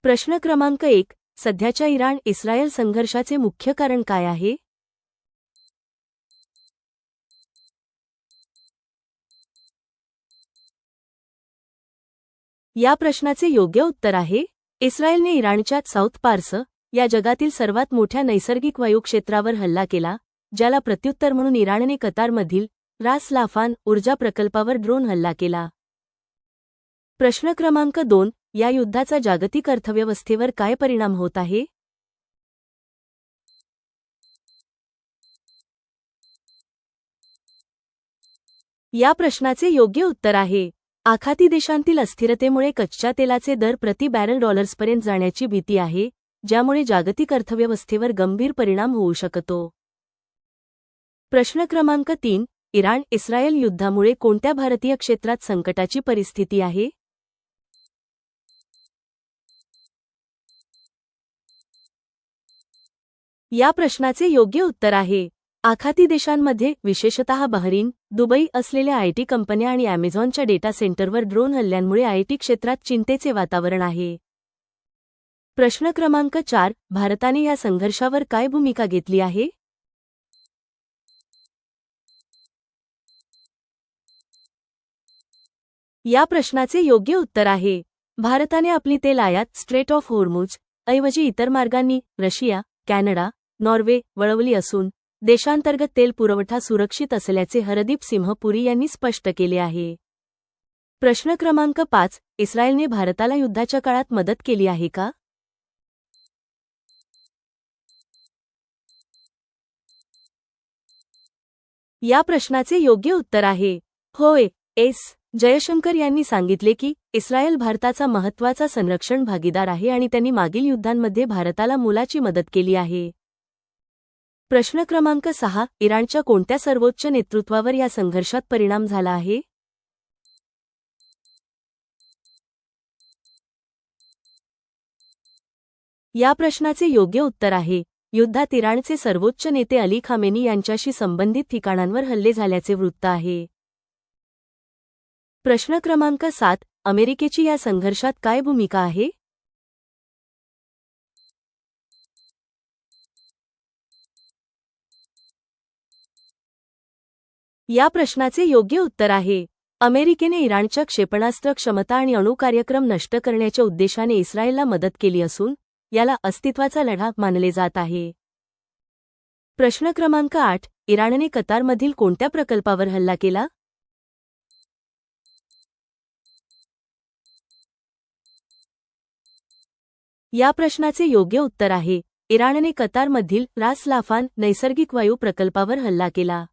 प्रश्न क्रमांक 1. सध्याच्या इराण-इस्रायल संघर्षाचे मुख्य कारण काय आहे? या प्रश्नाचे योग्य उत्तर आहे इस्रायलने इराणच्या साऊथ पार्स या जगातील सर्वात मोठ्या नैसर्गिक वायू क्षेत्रावर हल्ला केला, ज्याला प्रत्युत्तर म्हणून इराणने कतारमधील रास लाफान ऊर्जा प्रकल्पावर ड्रोन हल्ला केला. प्रश्न क्रमांक 2. या युद्धाचा जागतिक अर्थव्यवस्थेवर काय परिणाम होत आहे? या प्रश्नाचे योग्य उत्तर आहे आखाती देशांतील अस्थिरतेमुळे कच्च्या तेलाचे दर प्रति बॅरल डॉलर्सपर्यंत जाण्याची भीती आहे, ज्यामुळे जागतिक अर्थव्यवस्थेवर गंभीर परिणाम होऊ शकतो. प्रश्न क्रमांक 3. इराण-इस्रायल युद्धामुळे कोणत्या भारतीय क्षेत्रात संकटाची परिस्थिती आहे? या प्रश्नाचे योग्य उत्तर आहे आखाती देशांमध्ये, विशेषतः बहरीन, दुबई असलेल्या आयटी कंपन्या आणि अॅमेझॉनच्या डेटा सेंटरवर ड्रोन हल्ल्यांमुळे आयटी क्षेत्रात चिंतेचे वातावरण आहे. प्रश्न क्रमांक 4. भारताने या संघर्षावर काय भूमिका घेतली आहे? या प्रश्नाचे योग्य उत्तर आहे भारताने आपली तेल आयात स्ट्रेट ऑफ होर्मुझ ऐवजी इतर मार्गांनी रशिया, कॅनडा, नॉर्वे वळवली असून देशांतर्गत तेल पुरवठा सुरक्षित असल्याचे हरदीप सिंह पुरी यांनी स्पष्ट केले आहे. प्रश्न क्रमांक 5. इस्रायलने भारताला युद्धाच्या काळात मदत केली आहे का? या प्रश्नाचे योग्य उत्तर आहे होय. एस. जयशंकर यांनी सांगितले की इस्रायल भारताचा महत्त्वाचा संरक्षण भागीदार आहे आणि त्यांनी मागील युद्धांमध्ये भारताला मोलाची मदत केली आहे. प्रश्न क्रमांक 6. इराणच्या कोणत्या सर्वोच्च नेतृत्वावर या संघर्षात परिणाम झाला आहे? या प्रश्नाचे योग्य उत्तर आहे युद्धात इराणचे सर्वोच्च नेते अली खामेनी यांच्याशी संबंधित ठिकाणांवर हल्ले झाल्याचे वृत्त आहे. प्रश्न क्रमांक 7. अमेरिकेची या संघर्षात काय भूमिका आहे? या प्रश्नाचे योग्य उत्तर आहे अमेरिकेने इराणच्या क्षेपणास्त्र क्षमता आणि अणु कार्यक्रम नष्ट करण्याच्या उद्देशाने इस्रायलला मदत केली असून याला अस्तित्वाचा लढा मानले जात आहे. प्रश्न क्रमांक 8. इराणने कतारमधील कोणत्या प्रकल्पावर हल्ला केला? या प्रश्नाचे योग्य उत्तर आहे इराणने कतारमधील रास लाफान नैसर्गिक वायू प्रकल्पावर हल्ला केला.